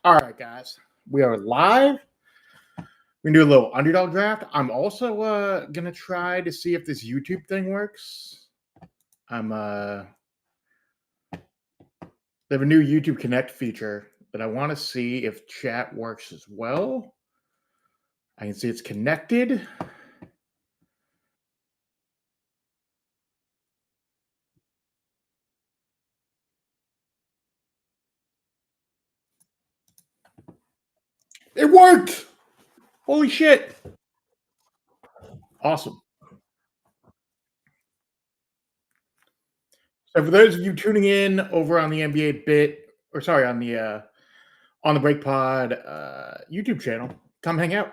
All right, guys, we are live. We're gonna do a little underdog draft. I'm also gonna try to see if this YouTube thing works. They have a new YouTube Connect feature that I want to see if chat works as well. I can see it's connected. It worked! Holy shit! Awesome. So for those of you tuning in over on the NBA Bit, or sorry, on the Break Pod YouTube channel, come hang out.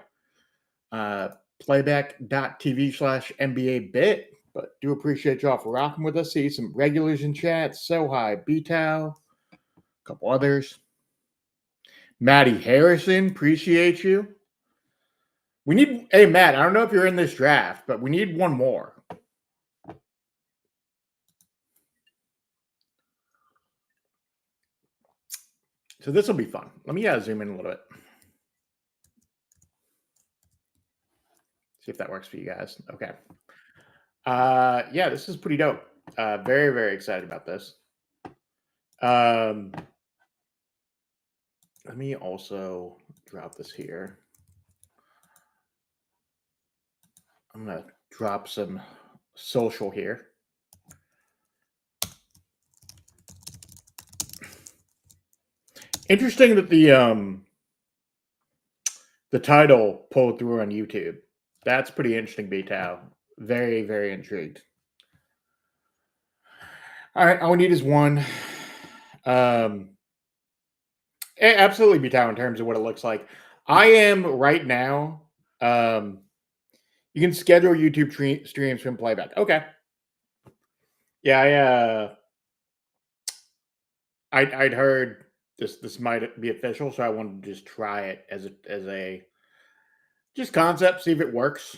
Playback.tv/NBA Bit. But do appreciate y'all for rocking with us. See some regulars in chat. So hi, B-Tow, a couple others. Maddie Harrison, appreciate you. We need, hey, Matt, I don't know if you're in this draft, but we need one more. So this will be fun. Let me zoom in a little bit. See if that works for you guys. Okay. Yeah, this is pretty dope. Very, very excited about this. Let me also drop this here. I'm going to drop some social here. Interesting that the title pulled through on YouTube. That's pretty interesting, B-Tow. Very, very intrigued. All right, all we need is one. Absolutely, B-Tow, in terms of what it looks like. I am right now. You can schedule YouTube streams from playback. Okay. Yeah, I'd heard this might be official, so I wanted to just try it as a just concept, see if it works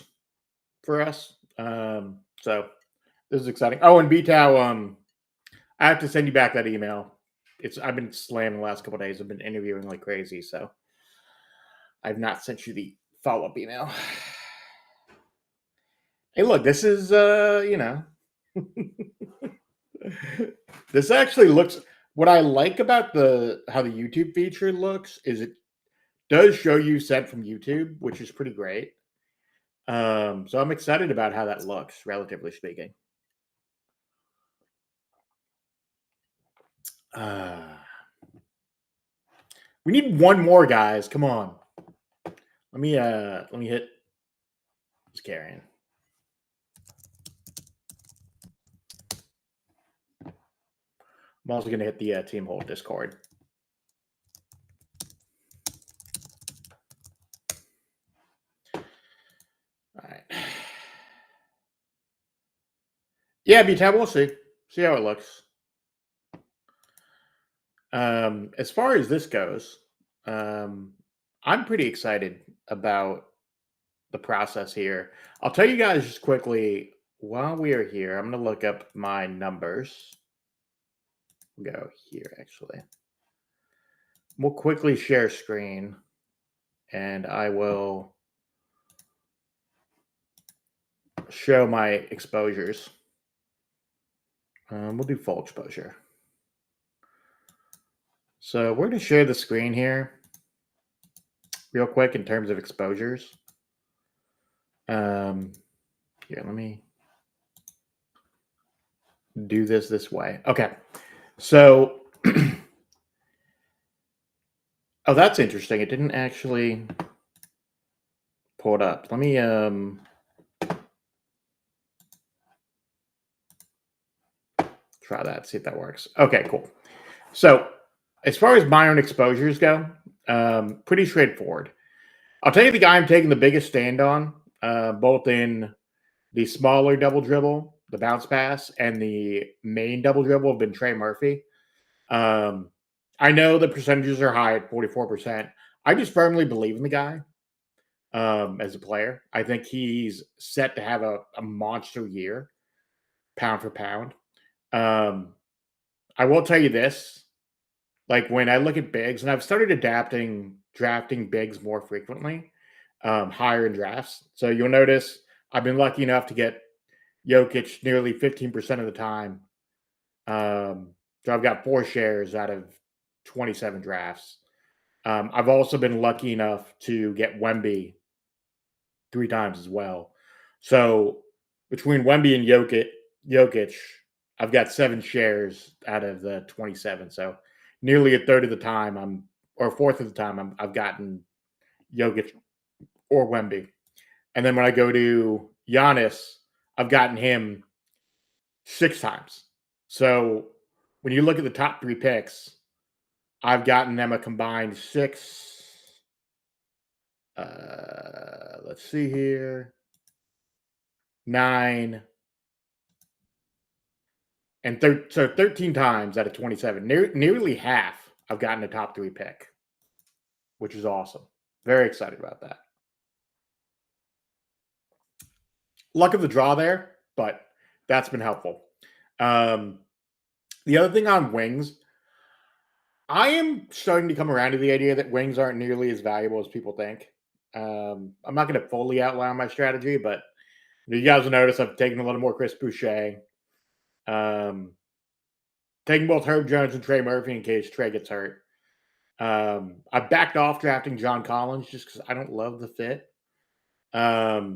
for us. So this is exciting. Oh, and B-Tow, I have to send you back that email. I've been slamming the last couple of days. I've been interviewing like crazy, so I've not sent you the follow-up email. Hey, look, this is this actually looks. What I like about how the YouTube feature looks is it does show you sent from YouTube, which is pretty great. So I'm excited about how that looks, relatively speaking. We need one more, guys. Come on. Let me hit this carrying. I'm also gonna hit the Team Hold Discord. All right. Yeah, B-Tab, we'll see. See how it looks. As far as this goes, I'm pretty excited about the process here. I'll tell you guys just quickly while we are here. I'm going to look up my numbers. Go here, actually. We'll quickly share screen, and I will show my exposures. We'll do full exposure. So we're going to share the screen here real quick in terms of exposures. Here, let me do this way. Okay. So, oh, that's interesting. It didn't actually pull it up. Let me try that, see if that works. Okay, cool. So, as far as my own exposures go, pretty straightforward. I'll tell you the guy I'm taking the biggest stand on, both in the smaller double dribble, the bounce pass, and the main double dribble have been Trey Murphy. I know the percentages are high at 44%. I just firmly believe in the guy as a player. I think he's set to have a monster year, pound for pound. I will tell you this. like when I look at bigs, and I've started drafting bigs more frequently, higher in drafts. So you'll notice I've been lucky enough to get Jokic nearly 15% of the time. So I've got 4 shares out of 27 drafts. I've also been lucky enough to get Wemby 3 times as well. So between Wemby and Jokic, I've got 7 shares out of the 27. So nearly a third of the time or a fourth of the time I've gotten Jokic or Wemby. And then when I go to Giannis, I've gotten him 6 times. So when you look at the top 3 picks, I've gotten them a combined 6. Let's see here. 9 and so 13 times out of 27. Nearly half I've gotten a top 3 pick, which is awesome. Very excited about that. Luck of the draw there, but that's been helpful. The other thing on wings, I am starting to come around to the idea that wings aren't nearly as valuable as people think. I'm not going to fully outline my strategy, but you guys will notice I've taken a little more Chris Boucher. Taking both Herb Jones and Trey Murphy in case Trey gets hurt. I backed off drafting John Collins just because I don't love the fit. But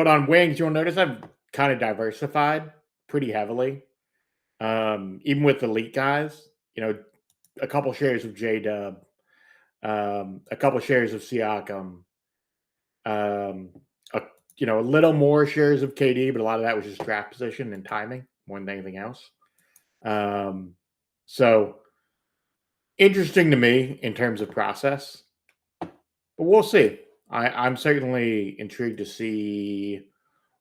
on wings, you'll notice I've kind of diversified pretty heavily. Even with elite guys, a couple shares of J-Dub, a couple shares of Siakam, a little more shares of KD, but a lot of that was just draft position and timing more than anything else. So interesting to me in terms of process, but we'll see. I'm certainly intrigued to see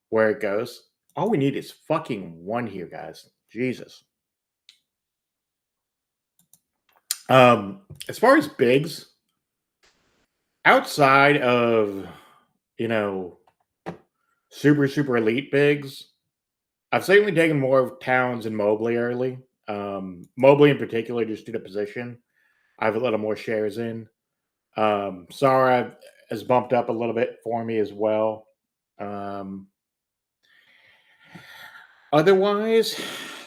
where it goes. All we need is fucking 1 here, guys. Jesus. As far as bigs, outside of, super elite bigs, I've certainly taken more of Towns and Mobley early. Mobley in particular, just due to position, I have a little more shares in. Sara has bumped up a little bit for me as well. Otherwise,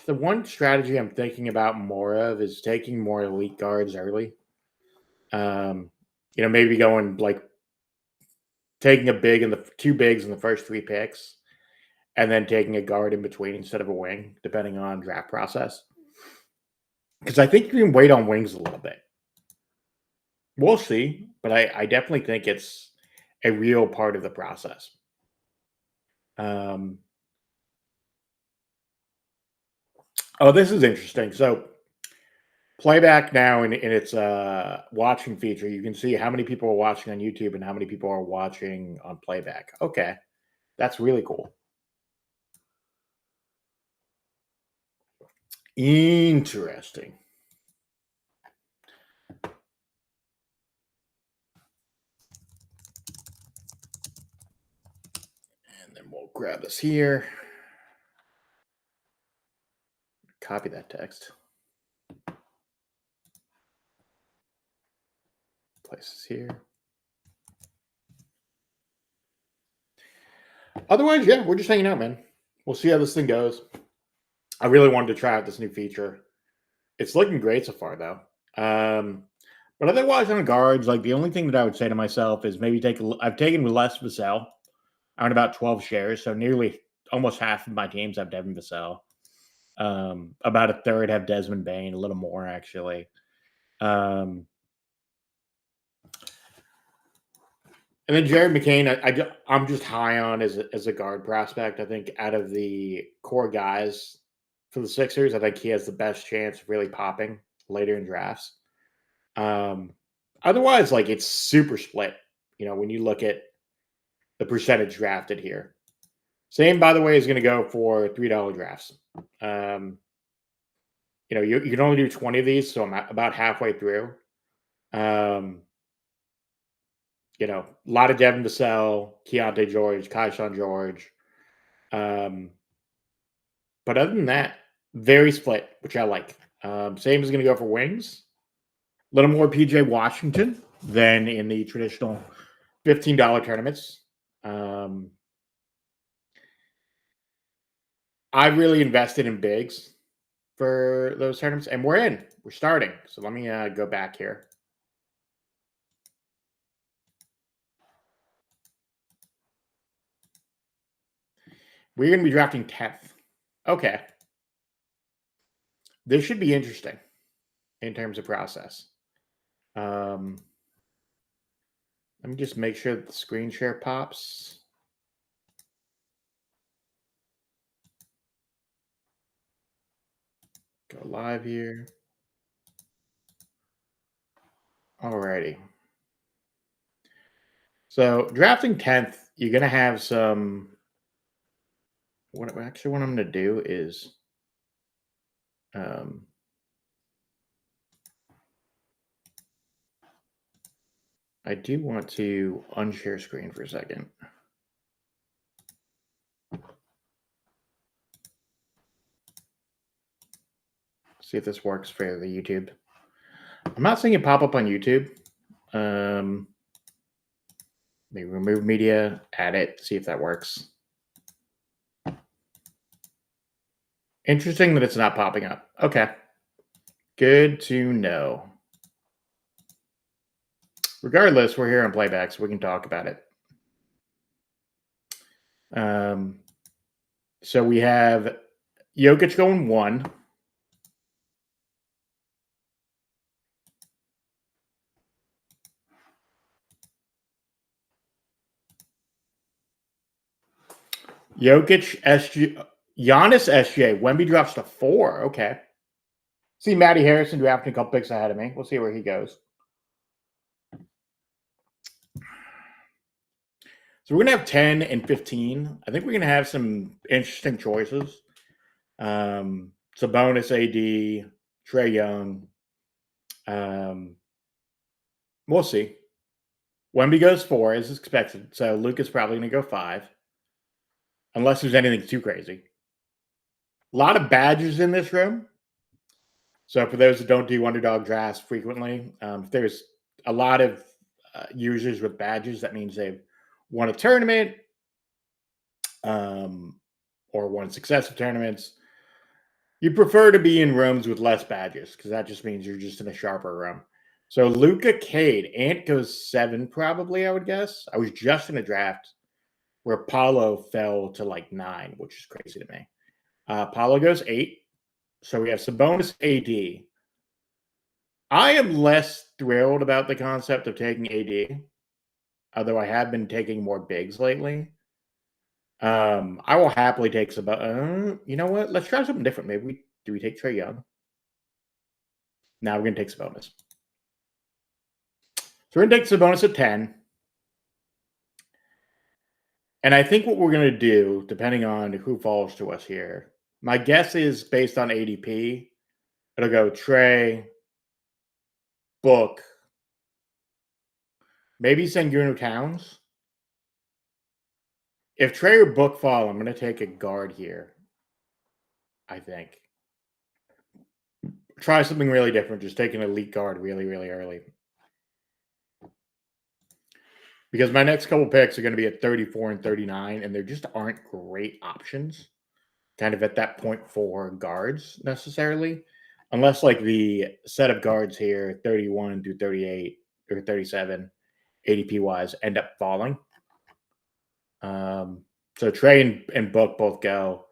the one strategy I'm thinking about more of is taking more elite guards early. Maybe going like taking a big and the 2 bigs in the first 3 picks, and then taking a guard in between instead of a wing, depending on draft process. Because I think you can wait on wings a little bit. We'll see, but I definitely think it's a real part of the process. This is interesting. So playback now in its watching feature, you can see how many people are watching on YouTube and how many people are watching on playback. Okay, that's really cool. Interesting. And then we'll grab this here. Copy that text. Place this here. Otherwise, yeah, we're just hanging out, man. We'll see how this thing goes. I really wanted to try out this new feature. It's looking great so far, though. But otherwise, on guards, like the only thing that I would say to myself is maybe I've taken less Vassell. I'm at about 12 shares, so nearly almost half of my teams have Devin Vassell. About a third have Desmond Bane, a little more actually. And then Jared McCain, I'm just high on as a guard prospect. I think out of the core guys for the Sixers, I think he has the best chance of really popping later in drafts. Otherwise, like it's super split. When you look at the percentage drafted here. Same, by the way, is going to go for $3 drafts. You can only do 20 of these, so I'm about halfway through. A lot of Devin Vassell, Keontae George, Kaishan George. But other than that, very split, which I like. Same is going to go for wings. A little more PJ Washington than in the traditional $15 tournaments. I really invested in bigs for those tournaments, and we're in. We're starting. So let me go back here. We're going to be drafting 10th. Okay. This should be interesting in terms of process. Let me just make sure that the screen share pops. Go live here. Alrighty. So drafting 10th, you're going to have some. What I'm going to do is I do want to unshare screen for a second. See if this works for the YouTube. I'm not seeing it pop up on YouTube. Maybe remove media, add it, see if that works. Interesting that it's not popping up. Okay. Good to know. Regardless, we're here on playback, so we can talk about it. So we have Jokic going 1. Jokic, SG, Giannis, SJ. Wemby drops to 4. Okay. See Matty Harrison drafting a couple picks ahead of me. We'll see where he goes. So we're going to have 10 and 15. I think we're going to have some interesting choices. Sabonis, AD, Trae Young. We'll see. Wemby goes 4 as expected. So Luke is probably going to go 5. Unless there's anything too crazy. A lot of badges in this room. So for those that don't do underdog drafts frequently, if there's a lot of users with badges, that means they've won a tournament or won successive tournaments. You prefer to be in rooms with less badges because that just means you're just in a sharper room. So Luka Cade, Ant goes 7 probably, I would guess. I was just in a draft where Paulo fell to like 9, which is crazy to me. Paulo goes 8. So we have Sabonis, AD. I am less thrilled about the concept of taking AD, although I have been taking more bigs lately. I will happily take Sabonis. You know what? Let's try something different. Maybe do we take Trae Young? Now we're going to take Sabonis. So we're going to take Sabonis at 10. And I think what we're going to do, depending on who falls to us here, my guess is based on ADP, it'll go Trae, Book, maybe Sengun Towns. If Trae or Book fall, I'm going to take a guard here, I think. Try something really different, just take an elite guard really, really early. Because my next couple picks are going to be at 34 and 39, and there just aren't great options kind of at that point for guards necessarily. Unless like the set of guards here, 31 through 38 or 37, ADP wise, end up falling. So Trae and Book both go.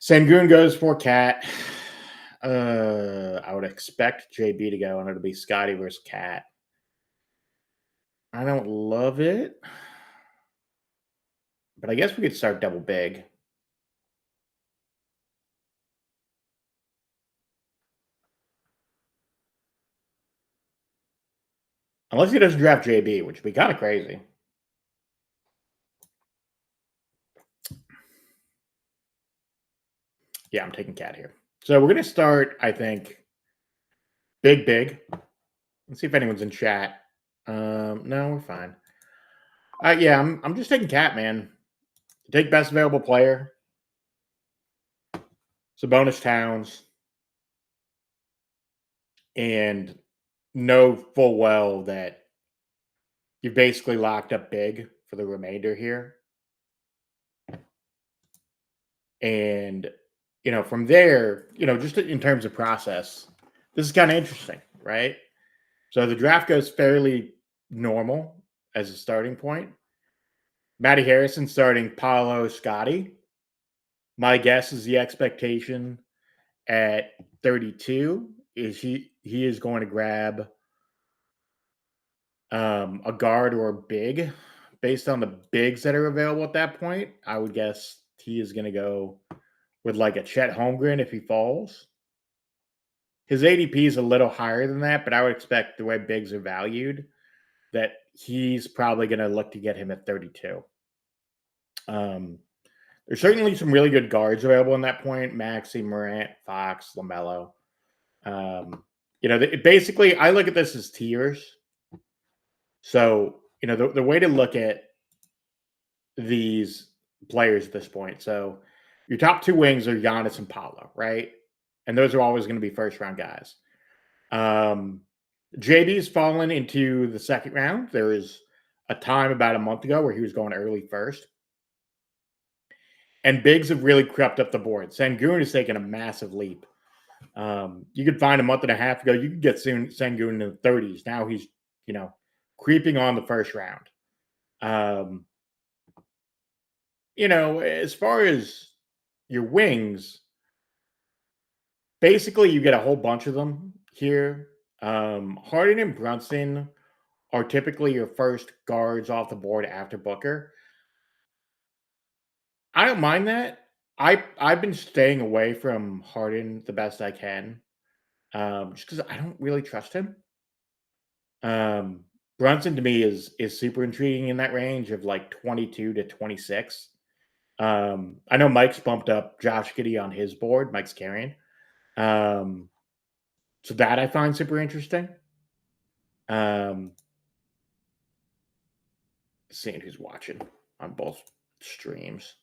Sengun goes for Cat. I would expect JB to go, and it'll be Scotty versus Cat. I don't love it, but I guess we could start double big. Unless he doesn't draft JB, which would be kind of crazy. Yeah, I'm taking Cat here. So we're going to start, I think, big. Let's see if anyone's in chat. No, we're fine. Yeah, I'm just taking Cat, man. Take best available player. Sabonis Towns. and know full well that you've basically locked up big for the remainder here. And, from there, just in terms of process, this is kind of interesting, right? So the draft goes fairly normal as a starting point. Matty Harrison starting Paolo Scotti. My guess is the expectation at 32 is he is going to grab a guard or a big. Based on the bigs that are available at that point, I would guess he is going to go with like a Chet Holmgren if he falls. His ADP is a little higher than that, but I would expect the way bigs are valued that he's probably going to look to get him at 32. There's certainly some really good guards available in that point. Maxey, Morant, Fox, LaMelo. Basically, I look at this as tiers. So, the way to look at these players at this point. So, your top two wings are Giannis and Paolo, right? And those are always going to be first-round guys. JB's fallen into the second round. There was a time about a month ago where he was going early first. And bigs have really crept up the board. Sengun has taken a massive leap. You could find a month and a half ago, you could get Sengun in the 30s. Now he's, creeping on the first round. As far as your wings, basically you get a whole bunch of them here. Harden and Brunson are typically your first guards off the board after Booker. I don't mind that. I've been staying away from Harden the best I can, just because I don't really trust him. Brunson to me is super intriguing in that range of like 22 to 26. I know Mike's bumped up Josh Giddey on his board. Mike's carrying. So that I find super interesting. Seeing who's watching on both streams.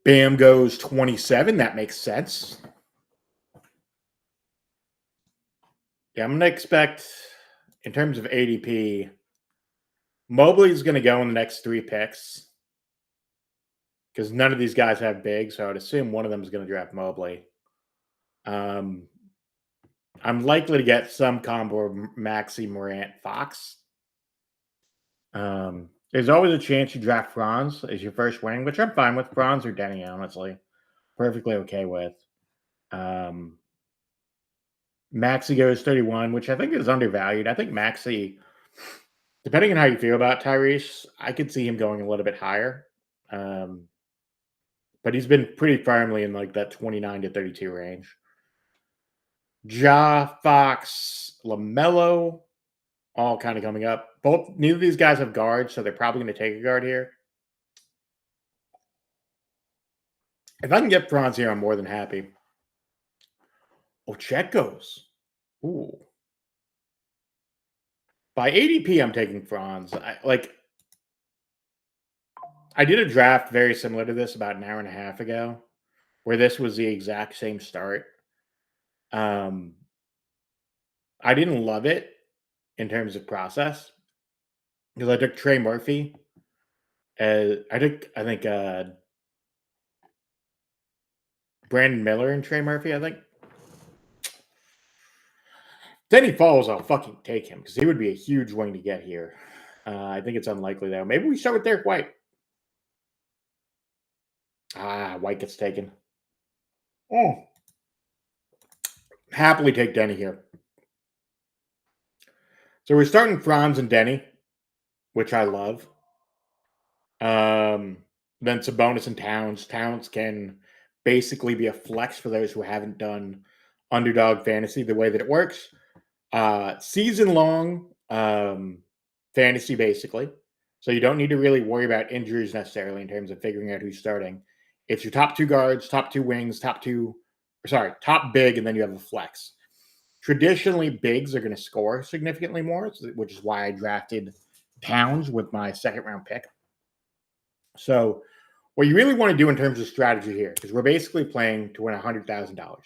Bam goes 27. That makes sense. Yeah, I'm going to expect, in terms of ADP, Mobley's going to go in the next 3 picks because none of these guys have big, so I would assume one of them is going to draft Mobley. I'm likely to get some combo of Maxey, Morant, Fox. There's always a chance you draft Franz as your first wing, which I'm fine with. Franz or Denny, honestly. Perfectly okay with. Maxey goes 31, which I think is undervalued. I think Maxey, depending on how you feel about Tyrese, I could see him going a little bit higher. But he's been pretty firmly in like that 29 to 32 range. Ja, Fox, LaMelo, all kind of coming up. Neither of these guys have guards, so they're probably going to take a guard here. If I can get Franz here, I'm more than happy. Oh, Chet goes. Ooh. By ADP, I'm taking Franz. I did a draft very similar to this about an hour and a half ago, where this was the exact same start. I didn't love it in terms of process because I took Trey Murphy. I think Brandon Miller and Trey Murphy, I think. Then he falls, I'll fucking take him because he would be a huge wing to get here. I think it's unlikely, though. Maybe we start with Derek White. White gets taken. Oh. Happily take Denny here. So we're starting Franz and Denny, which I love. Then Sabonis and Towns. Towns can basically be a flex for those who haven't done Underdog Fantasy the way that it works. Season-long fantasy, basically. So you don't need to really worry about injuries necessarily in terms of figuring out who's starting. It's your top 2 guards, top 2 wings, top big, and then you have a flex. Traditionally, bigs are going to score significantly more, which is why I drafted Towns with my second-round pick. So what you really want to do in terms of strategy here, because we're basically playing to win $100,000.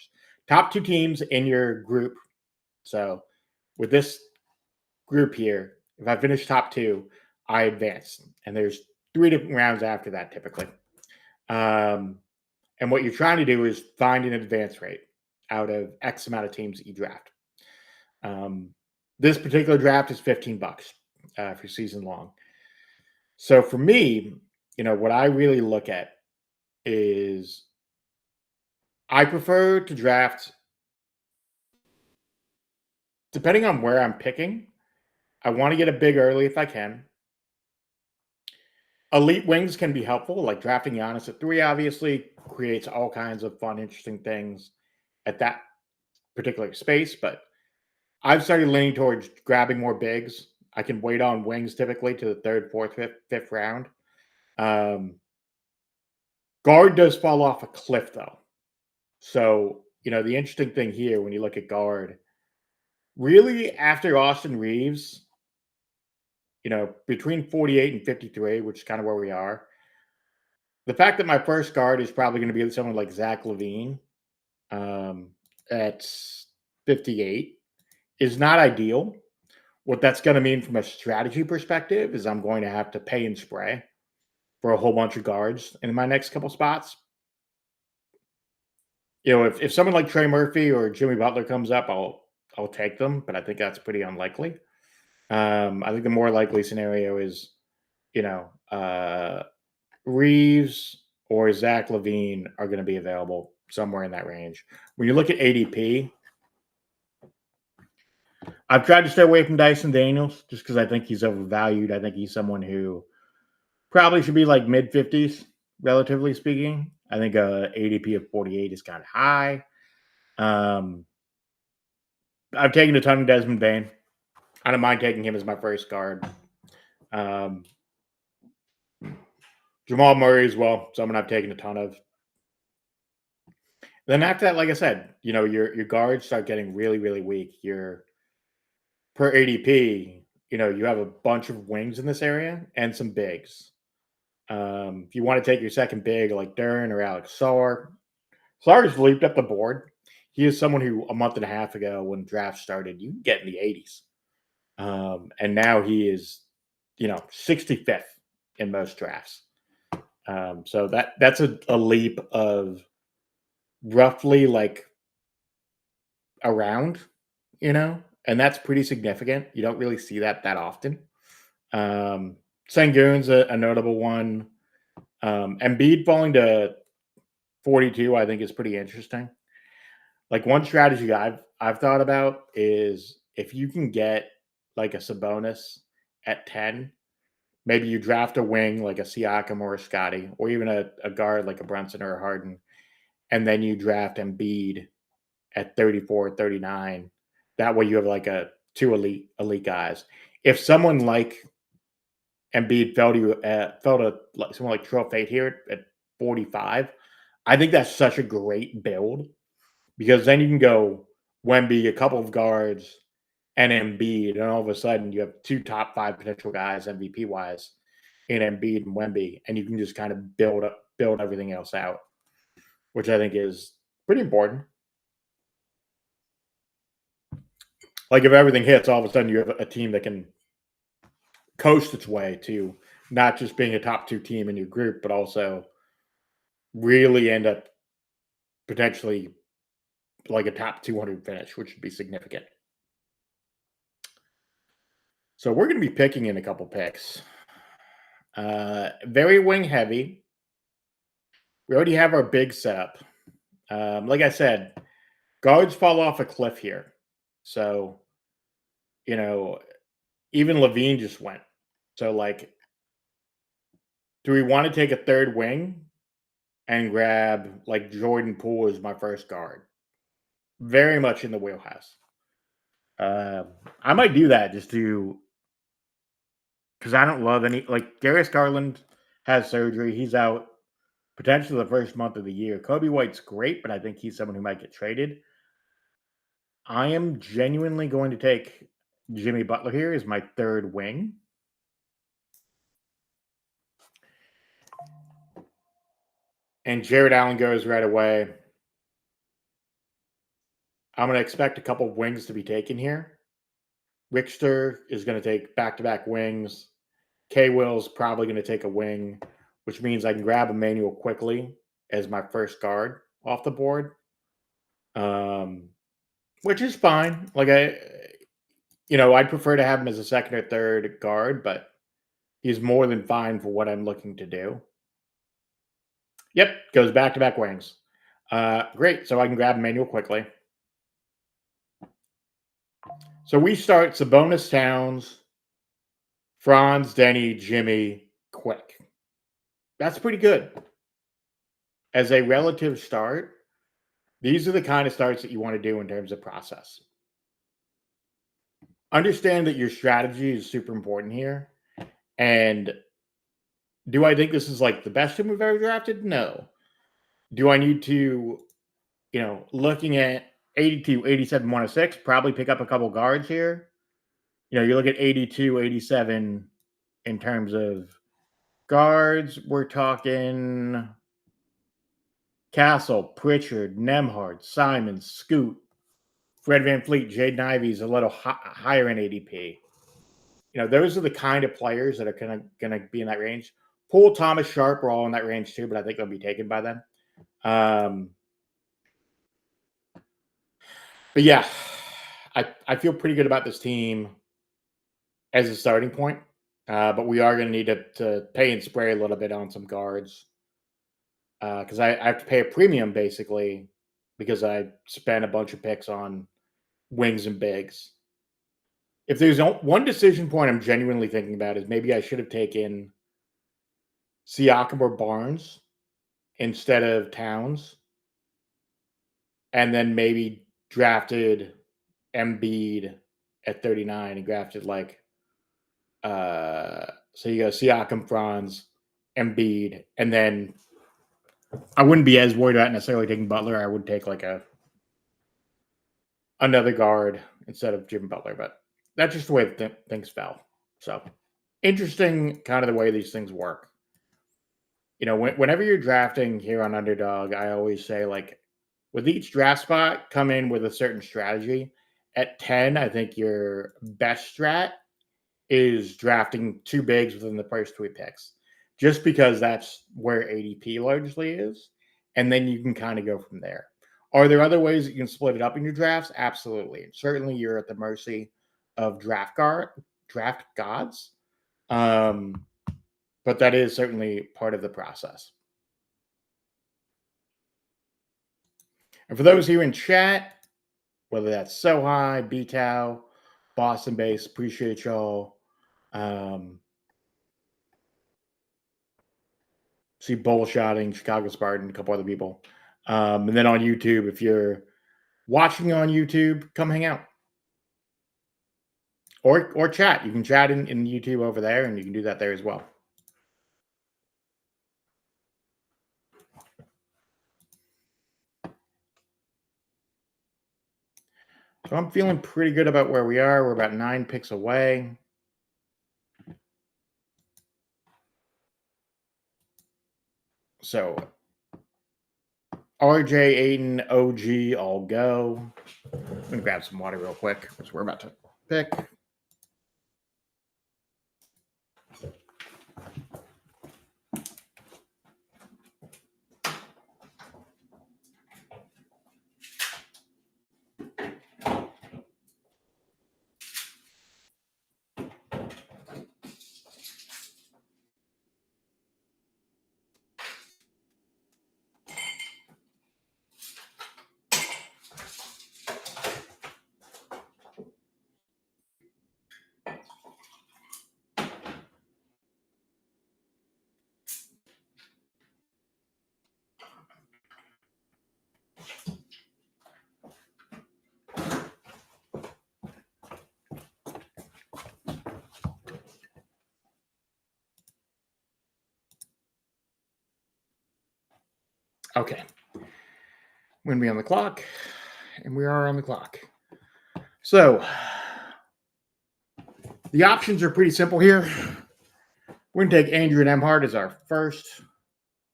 Top 2 teams in your group. So with this group here, if I finish top 2, I advance. And there's 3 different rounds after that typically. And what you're trying to do is find an advance rate out of X amount of teams that you draft. This particular draft is $15 for season long. So for me, what I really look at is I prefer to draft, depending on where I'm picking, I want to get a big early if I can. Elite wings can be helpful, like drafting Giannis at 3 obviously creates all kinds of fun, interesting things at that particular space, but I've started leaning towards grabbing more bigs. I can wait on wings typically to the 3rd, 4th, 5th round. Guard does fall off a cliff though. So, the interesting thing here when you look at guard, really after Austin Reeves, between 48 and 53, which is kind of where we are, the fact that my first guard is probably going to be someone like Zach LaVine at 58 is not ideal. What that's going to mean from a strategy perspective is I'm going to have to pay and spray for a whole bunch of guards in my next couple spots. If someone like Trey Murphy or Jimmy Butler comes up, I'll take them, but I think that's pretty unlikely. I think the more likely scenario is, Reeves or Zach LaVine are going to be available somewhere in that range. When you look at ADP, I've tried to stay away from Dyson Daniels just because I think he's overvalued. I think he's someone who probably should be like mid-50s, relatively speaking. I think ADP of 48 is kind of high. I've taken a ton of Desmond Bane. I don't mind taking him as my first guard. Jamal Murray as well, someone I've taken a ton of. Then after that, like I said, your guards start getting really, really weak. Your per ADP, you have a bunch of wings in this area and some bigs. If you want to take your second big, like Duren or Alex Sarr, Sarr's leaped up the board. He is someone who a month and a half ago, when draft started, you can get in the 80s. And now he is, 65th in most drafts. So that's a leap of roughly like around, and that's pretty significant. You don't really see that often. Sengun's a notable one. Embiid falling to 42, I think, is pretty interesting. Like one strategy I've thought about is if you can get like a Sabonis at 10, maybe you draft a wing like a Siakam or a Scotty, or even a guard like a Brunson or a Harden, and then you draft Embiid at 34, 39. That way you have like two elite guys. If someone like Embiid fell to like someone like Troy Fate here at 45, I think that's such a great build because then you can go Wemby, a couple of guards, and Embiid, and all of a sudden you have 2 top 5 potential guys MVP wise in Embiid and Wemby, and you can just kind of build everything else out, which I think is pretty important. Like if everything hits, all of a sudden you have a team that can coast its way to not just being a top 2 team in your group, but also really end up potentially like a top 200 finish, which would be significant. So we're going to be picking in a couple picks. Very wing heavy. We already have our big setup. Like I said, guards fall off a cliff here. So, even LaVine just went. So, like, do we want to take a third wing and grab, like, Jordan Poole as my first guard? Very much in the wheelhouse. I might do that just to, because I don't love any, like, Darius Garland has surgery. He's out potentially the first month of the year. Kobe White's great, but I think he's someone who might get traded. I am genuinely going to take Jimmy Butler here as my third wing. and Jared Allen goes right away. I'm going to expect a couple wings to be taken here. Richter is going to take back-to-back wings. K. Will's probably going to take a wing, which means I can grab Emmanuel quickly as my first guard off the board, which is fine. Like I'd prefer to have him as a second or third guard, but he's more than fine for what I'm looking to do. Yep, goes back-to-back wings. Great, so I can grab Emmanuel quickly. So we start Sabonis, Towns, Franz, Denny, Jimmy, quick. That's pretty good. As a relative start, these are the kind of starts that you want to do in terms of process. Understand that your strategy is super important here. And do I think this is like the best team we've ever drafted? No. Do I need to, looking at 82, 87, 106, probably pick up a couple guards here? You look at 82, 87 in terms of guards. We're talking Castle, Pritchard, Nemhard, Simon, Scoot, Fred VanVleet, Jaden Ivey's a little higher in ADP. Those are the kind of players that are going to be in that range. Poole, Thomas, Sharp are all in that range too, but I think they'll be taken by them. But yeah, I feel pretty good about this team as a starting point. But we are going to need to pay and spray a little bit on some guards because I have to pay a premium basically because I spent a bunch of picks on wings and bigs. If there's one decision point I'm genuinely thinking about is maybe I should have taken Siakam or Barnes instead of Towns, and then maybe drafted Embiid at 39 and drafted so you go Siakam, Franz, Embiid, and then I wouldn't be as worried about necessarily taking Butler. I would take another guard instead of Jimmy Butler, but that's just the way things fell. So interesting kind of the way these things work. Whenever you're drafting here on Underdog, I always say with each draft spot, come in with a certain strategy. At 10, I think your best strat is drafting two bigs within the first three picks, just because that's where ADP largely is. And then you can kind of go from there. Are there other ways that you can split it up in your drafts? Absolutely. And certainly you're at the mercy of draft gods. But that is certainly part of the process. And for those here in chat, whether that's Sohai, BTOW, Boston Base, appreciate y'all. See Bullshotting, Chicago Spartan, a couple other people. And then on YouTube, if you're watching on YouTube, come hang out. Or chat. You can chat in YouTube over there, and you can do that there as well. So I'm feeling pretty good about where we are. We're about 9 picks away. So RJ, Aiden, OG, all go. I'm going to grab some water real quick because we're about to pick. Okay. I'm going to be on the clock, and we are on the clock. So the options are pretty simple here. We're going to take Andrew Nemhard as our first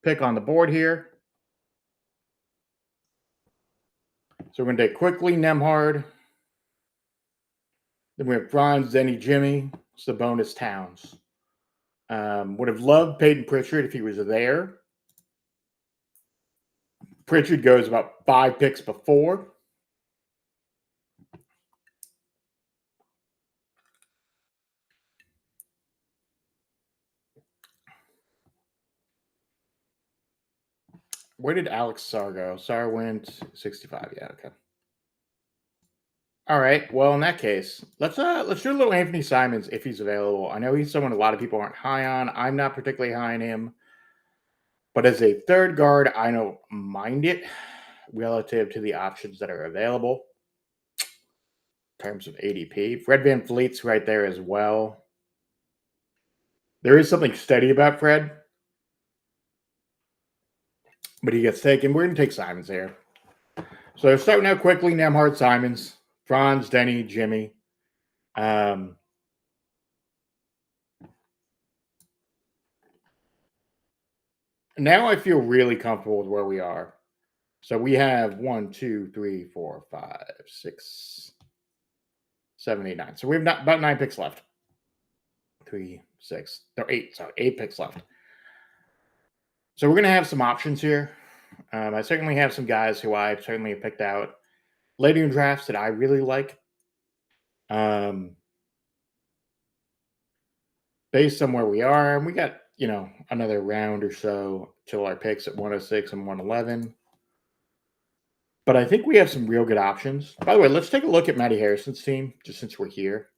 pick on the board here. So we're going to take quickly Nemhard. Then we have Franz, Denny, Jimmy. It's the bonus Towns. Would have loved Peyton Pritchard if he was there. Pritchard goes about 5 picks before. Where did Alex Sarr go? Sarr went 65. Yeah, okay. All right. Well, in that case, let's do a little Anthony Simons if he's available. I know he's someone a lot of people aren't high on. I'm not particularly high on him. But as a third guard, I don't mind it relative to the options that are available in terms of ADP. Fred VanVleet's right there as well. There is something steady about Fred, but he gets taken. We're going to take Simons here. So starting out quickly, Nemhard, Simons, Franz, Denny, Jimmy. Now I feel really comfortable with where we are. So we have 1, 2, 3, 4, 5, 6, 7, 8, 9. So we have about 9 picks left. 3, 6, no, 8. Sorry, 8 picks left. So we're going to have some options here. I certainly have some guys who I certainly have picked out later in drafts that I really like. Based on where we are, and we got, another round or so till our picks at 106 and 111. But I think we have some real good options. By the way, let's take a look at Matty Harrison's team, just since we're here.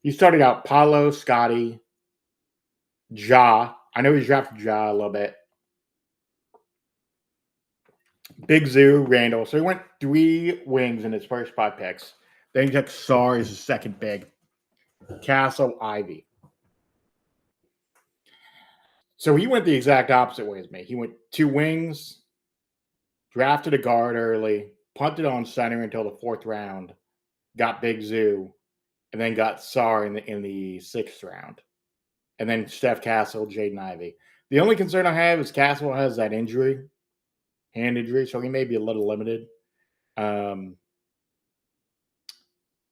He started out Paulo, Scotty, Ja. I know he's drafted Ja a little bit. Big Zoo, Randall. So he went 3 wings in his first 5 picks. Then he took Sarr as his second big. Castle, Ivy. So he went the exact opposite way as me. He went 2 wings, drafted a guard early, punted on center until the 4th round, got Big Zoo, and then got Sarr in the 6th round. And then Steph Castle, Jaden Ivey. The only concern I have is Castle has that injury, hand injury, so he may be a little limited. And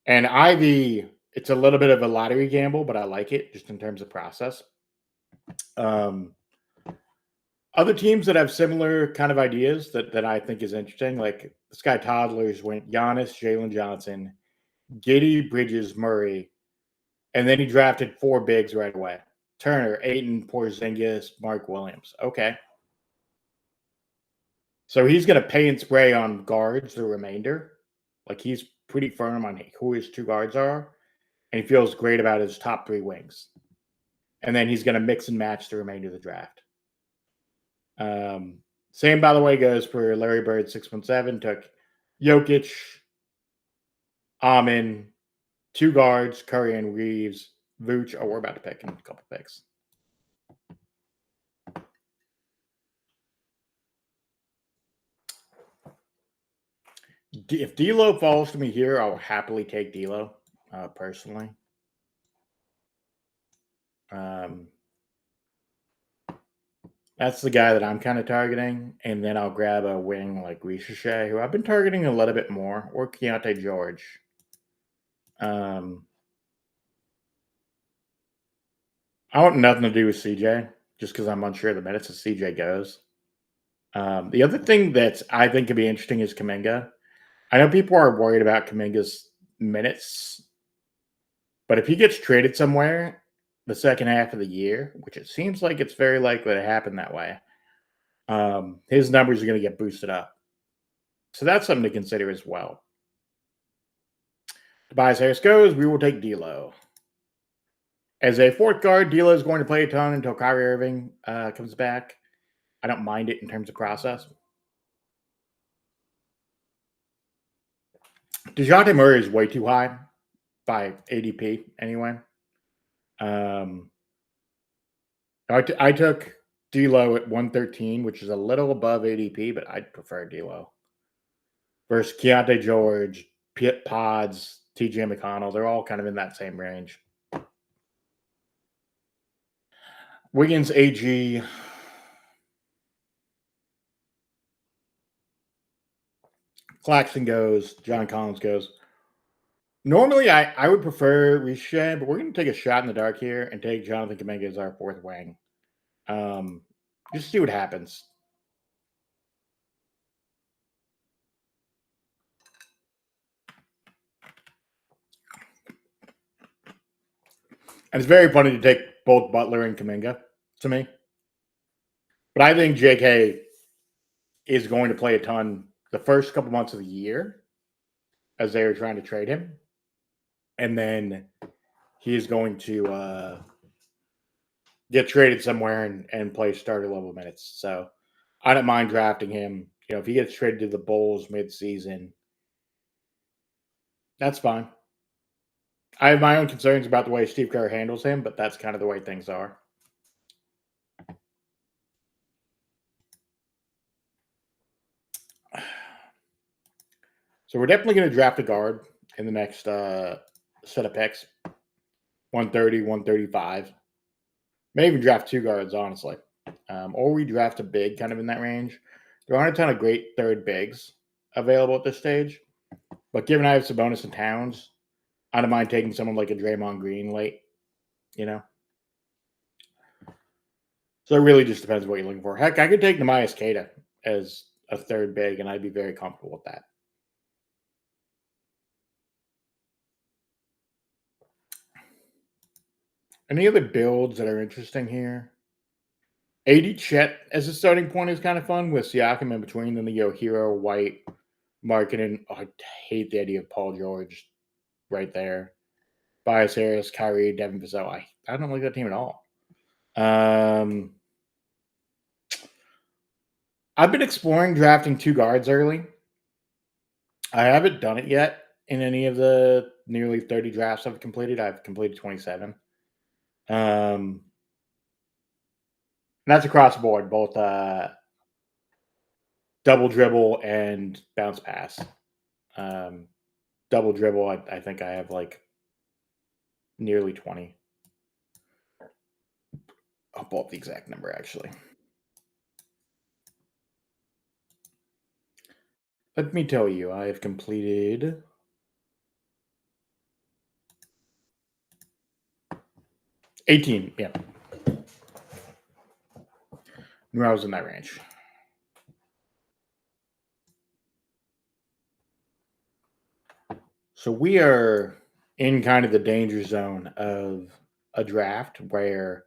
Ivy, it's a little bit of a lottery gamble, but I like it just in terms of process. Other teams that have similar kind of ideas that I think is interesting, like the Sky Toddlers went Giannis, Jalen Johnson, Giddy, Bridges, Murray, and then he drafted 4 bigs right away. Turner, Ayton, Porzingis, Mark Williams. Okay. So he's going to pay and spray on guards the remainder. Like he's pretty firm on who his 2 guards are, and he feels great about his top 3 wings. And then he's going to mix and match the remainder of the draft. Same, by the way, goes for Larry Bird, 617. Took Jokic, Amin, 2 guards, Curry and Reeves, Vooch. Oh, we're about to pick in a couple picks. If D'Lo falls to me here, I'll happily take D'Lo, personally. That's the guy that I'm kind of targeting, and then I'll grab a wing like Ricochet, who I've been targeting a little bit more, or Keontae George. I want nothing to do with CJ, just because I'm unsure of the minutes as CJ goes. The other thing that I think could be interesting is Kuminga. I know people are worried about Kuminga's minutes, but if he gets traded somewhere the second half of the year, which it seems like it's very likely to happen that way, his numbers are going to get boosted up. So that's something to consider as well. Tobias Harris goes, we will take D'Lo. As a 4th guard, D'Lo is going to play a ton until Kyrie Irving comes back. I don't mind it in terms of process. DeJounte Murray is way too high by ADP anyway. I took D'Lo at 113, which is a little above ADP, but I'd prefer D'Lo. Versus Keontae George, Pitt Pods, TJ McConnell. They're all kind of in that same range. Wiggins, AG. Claxton goes. John Collins goes. Normally, I would prefer Richard, but we're going to take a shot in the dark here and take Jonathan Kuminga as our fourth wing. Just see what happens. And it's very funny to take both Butler and Kuminga to me. But I think JK is going to play a ton the first couple months of the year as they are trying to trade him. And then he is going to get traded somewhere and play starter level minutes. So I don't mind drafting him. You know, if he gets traded to the Bulls mid-season, that's fine. I have my own concerns about the way Steve Kerr handles him, but that's kind of the way things are. So we're definitely going to draft a guard in the next set of picks. 130, 135. May even draft two guards, honestly. Or we draft a big kind of in that range. There aren't a ton of great third bigs available at this stage. But given I have Sabonis and Towns, I don't mind taking someone like a Draymond Green late, you know? So it really just depends what you're looking for. Heck, I could take Nemias Queta as a third big, and I'd be very comfortable with that. Any other builds that are interesting here? 80 Chet as a starting point is kind of fun with Siakam in between. Then the Hero, White, Markkanen. Oh, I hate the idea of Paul George right there. Bias Harris, Kyrie, Devin Vassell. I don't like that team at all. I've been exploring drafting two guards early. I haven't done it yet in any of the nearly 30 drafts I've completed. I've completed 27. And that's across the board, both double dribble and bounce pass. Double dribble, I think I have like nearly 20. I'll pull up the exact number actually. Let me tell you, I have completed 18. Yeah. Knew I was in that range. So we are in kind of the danger zone of a draft where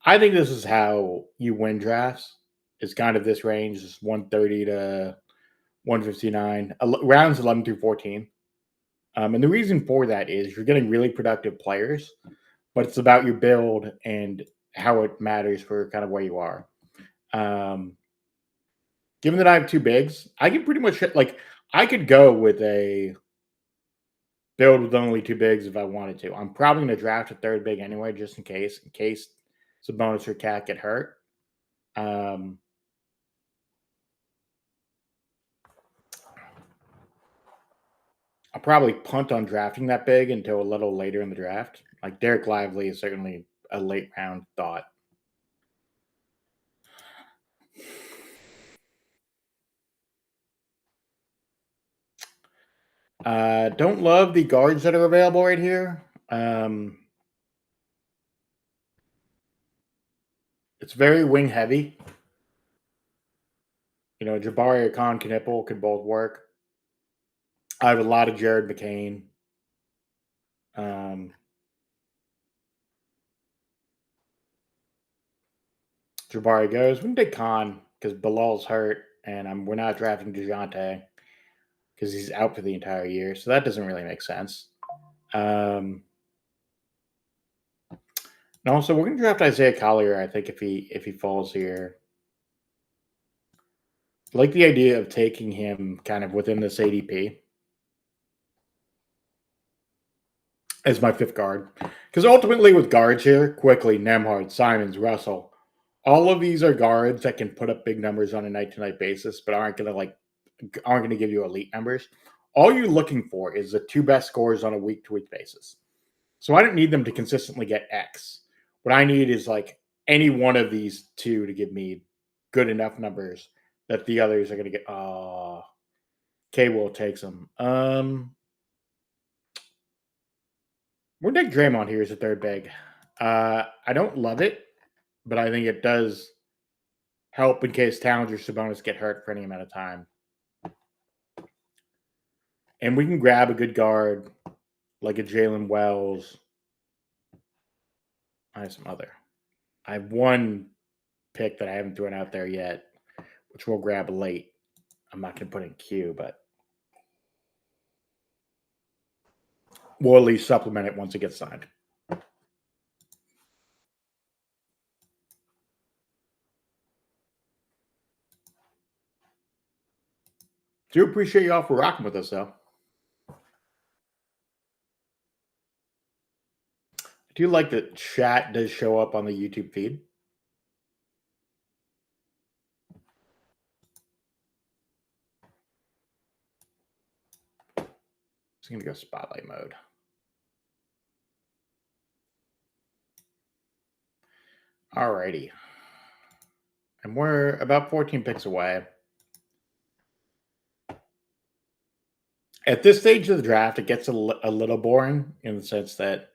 I think this is how you win drafts. Is kind of this range, is 130 to 159, rounds 11 through 14. And the reason for that is you're getting really productive players, but it's about your build and how it matters for kind of where you are. Given that I have two bigs, I can pretty much I could go with a build with only two bigs if I wanted to. I'm probably going to draft a third big anyway, just in case Sabonis or Cat get hurt. I'll probably punt on drafting that big until a little later in the draft. Like Derek Lively is certainly a late round thought. Don't love the guards that are available right here. It's very wing heavy. You know, Jabari or Con Knipple could both work. I have a lot of Jared McCain. Jabari goes. We can take Con because Bilal's hurt, and we're not drafting DeJounte because he's out for the entire year. So that doesn't really make sense. And also, we're going to draft Isaiah Collier, I think, if he falls here. I like the idea of taking him kind of within this ADP as my fifth guard. Because ultimately with guards here, quickly, Nembhard, Simons, Russell, all of these are guards that can put up big numbers on a night-to-night basis, but aren't going to give you elite numbers. All you're looking for is the two best scores on a week-to-week basis. So I don't need them to consistently get X. What I need is like any one of these two to give me good enough numbers that the others are going to get. K-Will takes him. We're Nick Draymond here is a third big. I don't love it, but I think it does help in case Towns or Sabonis get hurt for any amount of time. And we can grab a good guard like a Jalen Wells. I have one pick that I haven't thrown out there yet, which we'll grab late. I'm not going to put in Q, but we'll at least supplement it once it gets signed. Do appreciate y'all for rocking with us, though. I do like that chat does show up on the YouTube feed. Just going to go spotlight mode. Alrighty. And we're about 14 picks away. At this stage of the draft, it gets a little boring in the sense that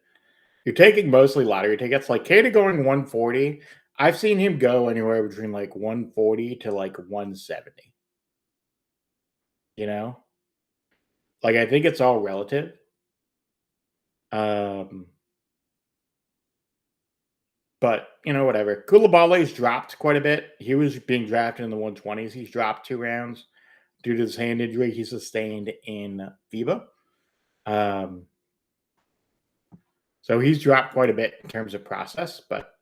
you're taking mostly lottery tickets. Like Kata going 140. I've seen him go anywhere between like 140 to like 170. You know? Like I think it's all relative. But you know, whatever. Koulibaly's dropped quite a bit. He was being drafted in the 120s. He's dropped 2 rounds due to his hand injury he sustained in FIBA. So he's dropped quite a bit in terms of process, but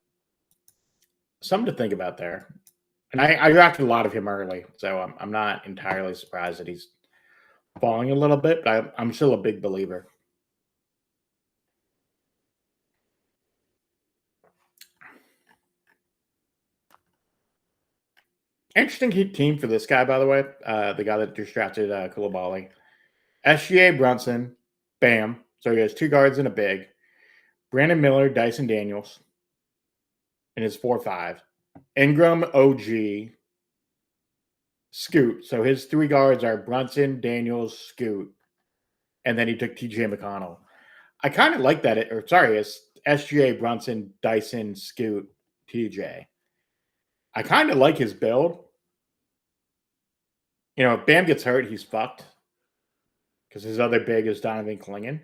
something to think about there. And I drafted a lot of him early, so I'm not entirely surprised that he's falling a little bit, but I'm still a big believer. Interesting team for this guy, by the way. The guy that just drafted Koulibaly. SGA Brunson, bam. So he has 2 guards and a big. Brandon Miller, Dyson Daniels in his 4-5. Ingram, OG, Scoot. So his 3 guards are Brunson, Daniels, Scoot. And then he took TJ McConnell. I kind of like that. It's SGA, Brunson, Dyson, Scoot, TJ. I kind of like his build. You know, if Bam gets hurt, he's fucked. Because his other big is Donovan Clingan.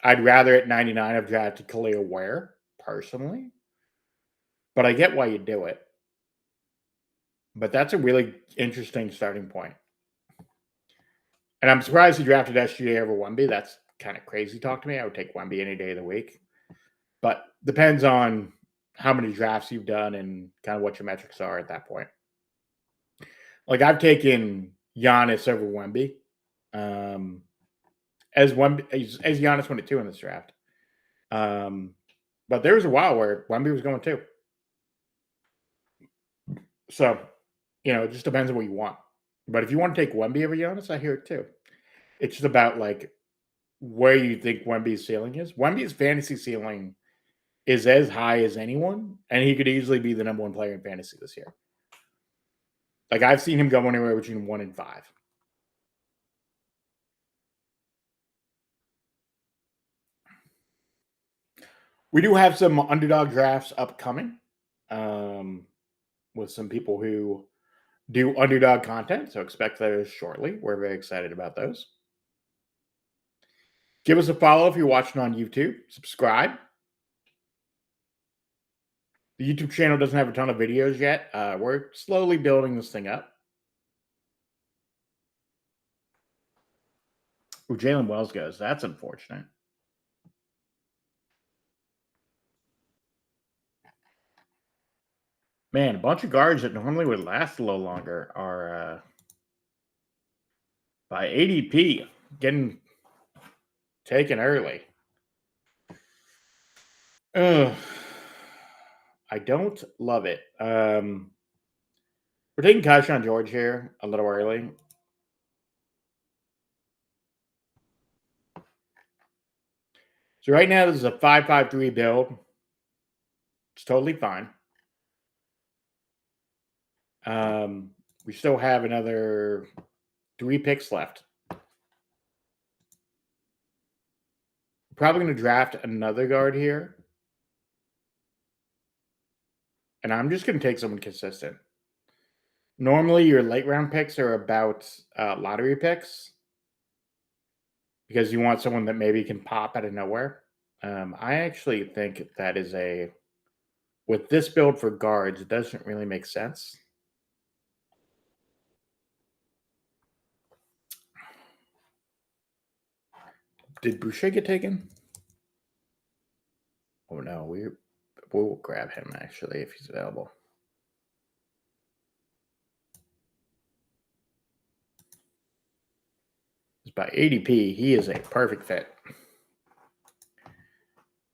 I'd rather at 99 have drafted Khalil Ware, personally. But I get why you do it. But that's a really interesting starting point. And I'm surprised he drafted SGA over Wemby. That's kind of crazy talk to me. I would take Wemby any day of the week. But depends on how many drafts you've done and kind of what your metrics are at that point. Like I've taken Giannis over Wemby. As Giannis went at 2 in this draft. But there was a while where Wemby was going 2. So, you know, it just depends on what you want. But if you want to take Wemby over Giannis, I hear it too. It's just about like where you think Wemby's ceiling is. Wemby's fantasy ceiling is as high as anyone, and he could easily be the number 1 player in fantasy this year. Like I've seen him go anywhere between 1 and 5. We do have some underdog drafts upcoming with some people who do underdog content, so expect those shortly. We're very excited about those. Give us a follow if you're watching on YouTube. Subscribe. The YouTube channel doesn't have a ton of videos yet. We're slowly building this thing up. Where Jalen Wells goes, that's unfortunate. Man, a bunch of guards that normally would last a little longer are by ADP getting taken early. I don't love it. We're taking Kaishan George here a little early. So right now this is a 5-5-3 build. It's totally fine. We still have another 3 picks left. Probably going to draft another guard here. And I'm just going to take someone consistent. Normally, your late round picks are about lottery picks because you want someone that maybe can pop out of nowhere. I actually think that is with this build for guards, it doesn't really make sense. Did Boucher get taken? Oh no, we'll grab him actually if he's available. By ADP, he is a perfect fit.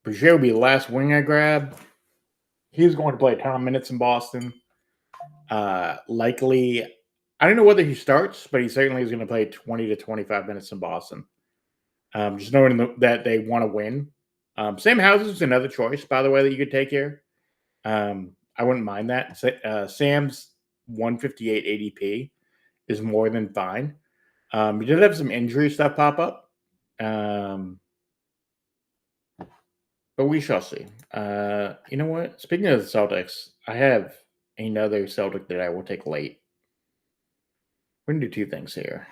Boucher will be the last wing I grab. He's going to play a ton of minutes in Boston. Likely, I don't know whether he starts, but he certainly is going to play 20 to 25 minutes in Boston. Just knowing that they want to win. Sam Houses is another choice, by the way, that you could take here. I wouldn't mind that. Sam's 158 ADP is more than fine. He did have some injury stuff pop up. But we shall see. You know what? Speaking of the Celtics, I have another Celtic that I will take late. We're going to do 2 things here.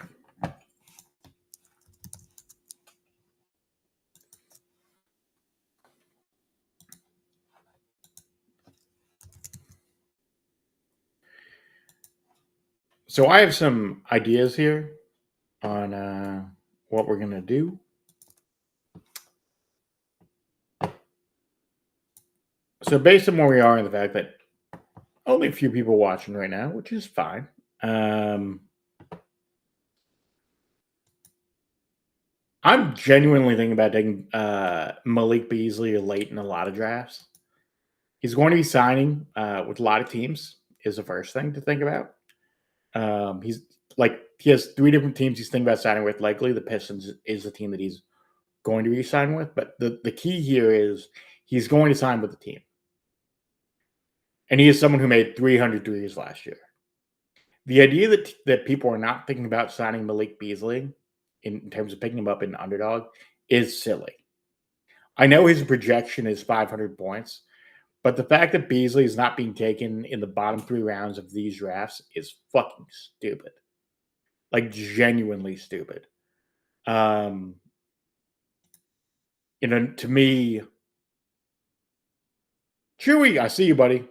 So I have some ideas here on what we're going to do. So based on where we are and the fact that only a few people watching right now, which is fine. I'm genuinely thinking about taking Malik Beasley late in a lot of drafts. He's going to be signing with a lot of teams is the first thing to think about. He has 3 different teams he's thinking about signing with. Likely the Pistons is the team that he's going to be signing with. But the key here is he's going to sign with the team. And he is someone who made 300 threes last year. The idea that people are not thinking about signing Malik Beasley in terms of picking him up in Underdog is silly. I know his projection is 500 points, but the fact that Beasley is not being taken in the bottom 3 rounds of these drafts is fucking stupid. Like, genuinely stupid. To me, Chewy, I see you, buddy.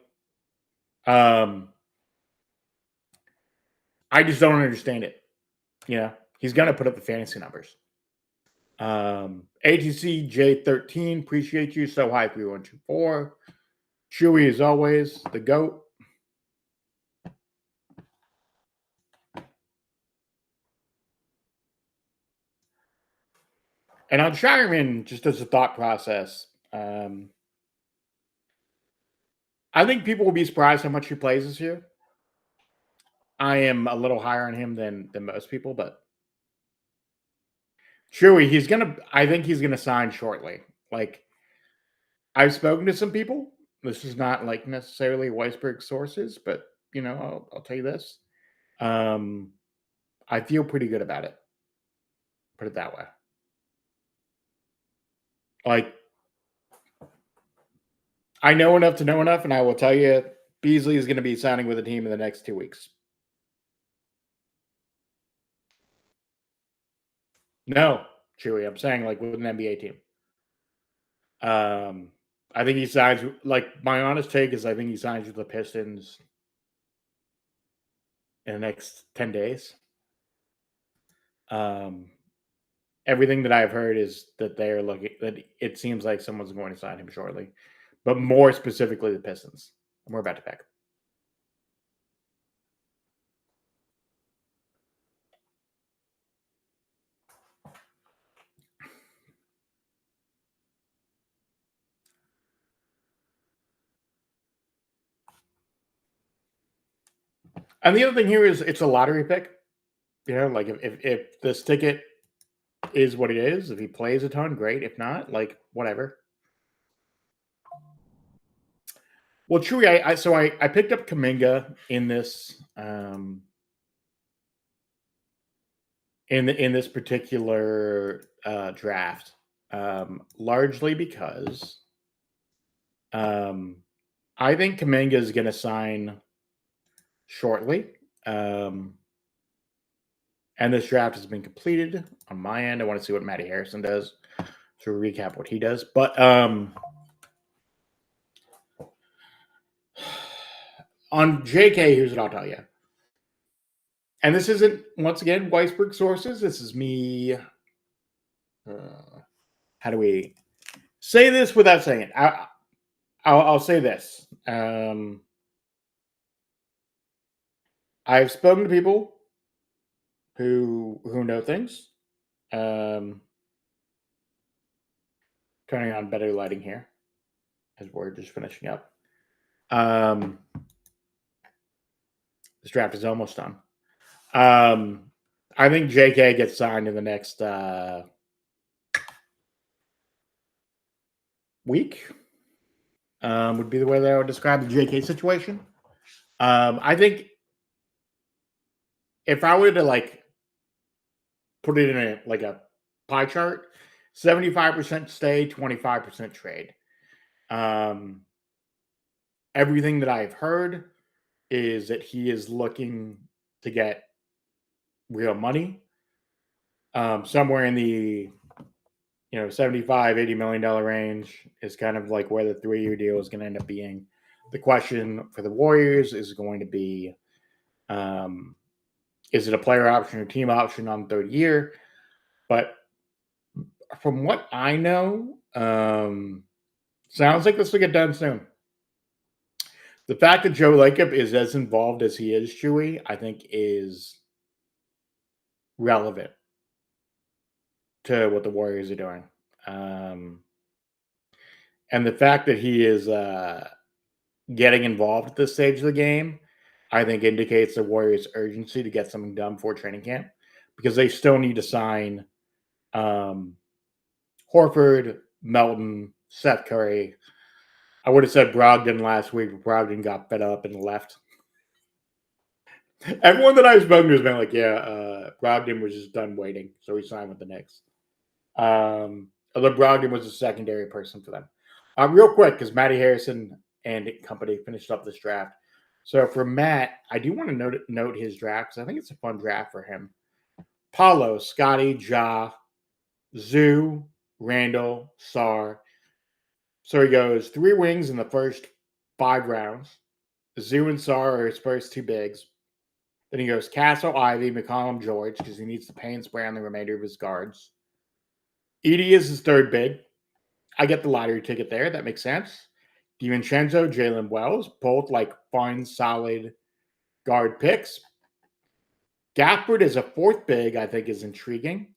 I just don't understand it. He's going to put up the fantasy numbers. ATC J13, appreciate you. So high 3124. Chewy, as always, the GOAT. And on Shireman, just as a thought process, I think people will be surprised how much he plays this year. I am a little higher on him than most people, but Chewy, I think he's gonna sign shortly. Like, I've spoken to some people. This is not like necessarily Weisberg sources, but I'll tell you this. I feel pretty good about it. Put it that way. Like, I know enough to know enough, and I will tell you, Beasley is going to be signing with a team in the next 2 weeks. No, Chewy, I'm saying like with an NBA team. I think he signs. Like, my honest take is, I think he signs with the Pistons in the next 10 days. Everything that I've heard is that they're looking. That it seems like someone's going to sign him shortly, but more specifically the Pistons. And we're about to pick. And the other thing here is it's a lottery pick. Like if this ticket is what it is, if he plays a ton, great. If not, like, whatever. Well, Chewy, I picked up Kuminga in this in this particular draft, largely because I think Kuminga is going to sign shortly. And this draft has been completed on my end. I want to see what Matty Harrison does to recap what he does. But on JK, here's what I'll tell you. And this isn't, once again, Weisberg sources. This is me. How do we say this without saying it? I'll say this. I've spoken to people who know things. Turning on better lighting here as we're just finishing up. This draft is almost done. I think JK gets signed in the next week. Would be the way that I would describe the JK situation. I think if I were to like put it in a pie chart, 75% stay, 25% trade. Everything that I've heard is that he is looking to get real money. Somewhere in the 75, $80 million range is kind of like where the 3-year deal is going to end up being. The question for the Warriors is going to be, is it a player option or team option on the third year? But from what I know, sounds like this will get done soon. The fact that Joe Lacob is as involved as he is, Chewy, I think is relevant to what the Warriors are doing. And the fact that he is getting involved at this stage of the game, I think indicates the Warriors' urgency to get something done before training camp, because they still need to sign Horford, Melton, Seth Curry. I would have said Brogdon last week, but Brogdon got fed up and left. Everyone that I've spoken to has been like, yeah, Brogdon was just done waiting, so he signed with the Knicks. Although Brogdon was a secondary person for them. Real quick, because Matty Harrison and company finished up this draft. So for Matt, I do want to note his draft, because I think it's a fun draft for him. Paulo, Scotty, Ja, Zoo, Randall, Sar. So he goes 3 wings in the first 5 rounds. Zoo and Sar are his first 2 bigs. Then he goes Castle, Ivy, McCollum, George, because he needs to pay and spray on the remainder of his guards. Edie is his 3rd big. I get the lottery ticket there. That makes sense. DiVincenzo, Jalen Wells, both like fun, solid guard picks. Gafford is a 4th big, I think is intriguing,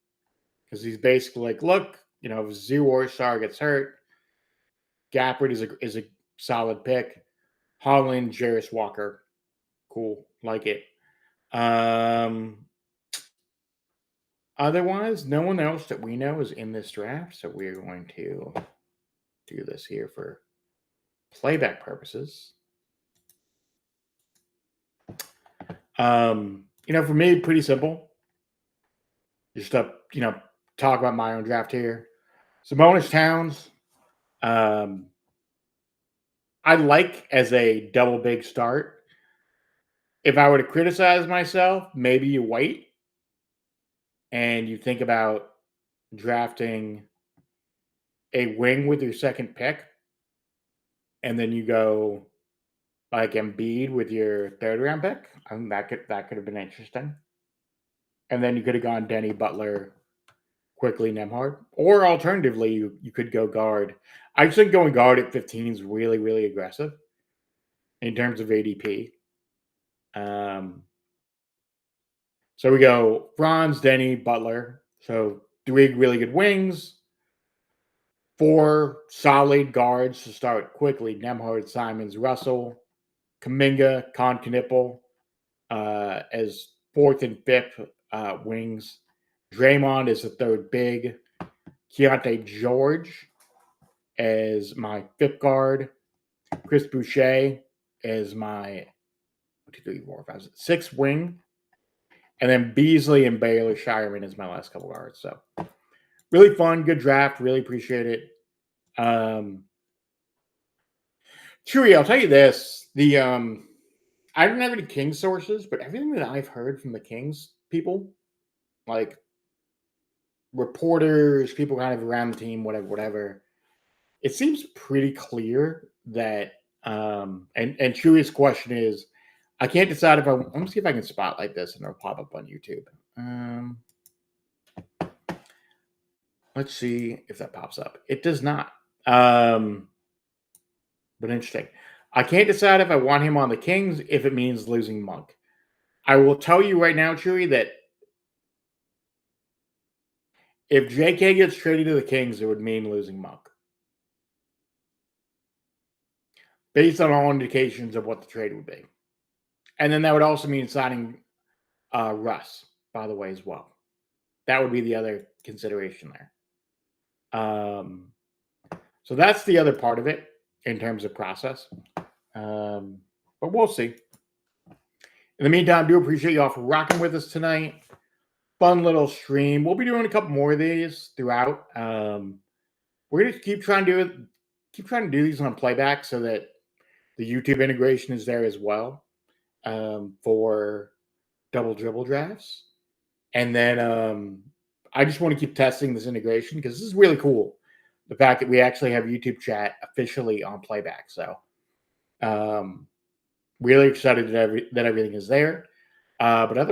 because he's basically like, look, if Zoo or Sar gets hurt, Gafford is a solid pick. Holland, Jarris Walker, cool, like it. Otherwise, no one else that we know is in this draft, so we're going to do this here for playback purposes. For me, pretty simple. Just to, talk about my own draft here. Sabonis Towns, I like as a double big start. If I were to criticize myself, maybe you wait and you think about drafting a wing with your 2nd pick, and then you go like Embiid with your 3rd round pick. I think that could have been interesting. And then you could have gone Denny, Butler, quickly Nembhard. Or alternatively, you could go guard. I just think going guard at 15 is really, really aggressive in terms of ADP. So we go Franz, Denny, Butler. So 3 really good wings. 4 solid guards to start quickly. Nembhard, Simons, Russell, Kuminga, Knipple as 4th and 5th wings. Draymond is the 3rd big. Keontae George as my 5th guard. Chris Boucher as my 6th wing. And then Beasley and Baylor Shireman is my last couple cards. So really fun, good draft. Really appreciate it. Chewy, I'll tell you this. I don't have any Kings sources, but everything that I've heard from the Kings people, like reporters, people kind of around the team, whatever, it seems pretty clear that and Chewy's question is, I can't decide if let me see if I can spotlight this and it'll pop up on YouTube. Let's see if that pops up. It does not. But interesting. I can't decide if I want him on the Kings if it means losing Monk. I will tell you right now, Chewy, that if JK gets traded to the Kings, it would mean losing Monk. Based on all indications of what the trade would be. And then that would also mean signing Russ, by the way, as well. That would be the other consideration there. So that's the other part of it in terms of process. But we'll see. In the meantime, do appreciate y'all for rocking with us tonight. Fun little stream. We'll be doing a couple more of these throughout. We're gonna keep trying to do these on playback so that the YouTube integration is there as well for double dribble drafts. And then I just want to keep testing this integration because this is really cool. The fact that we actually have YouTube chat officially on playback. So really excited that everything is there. But other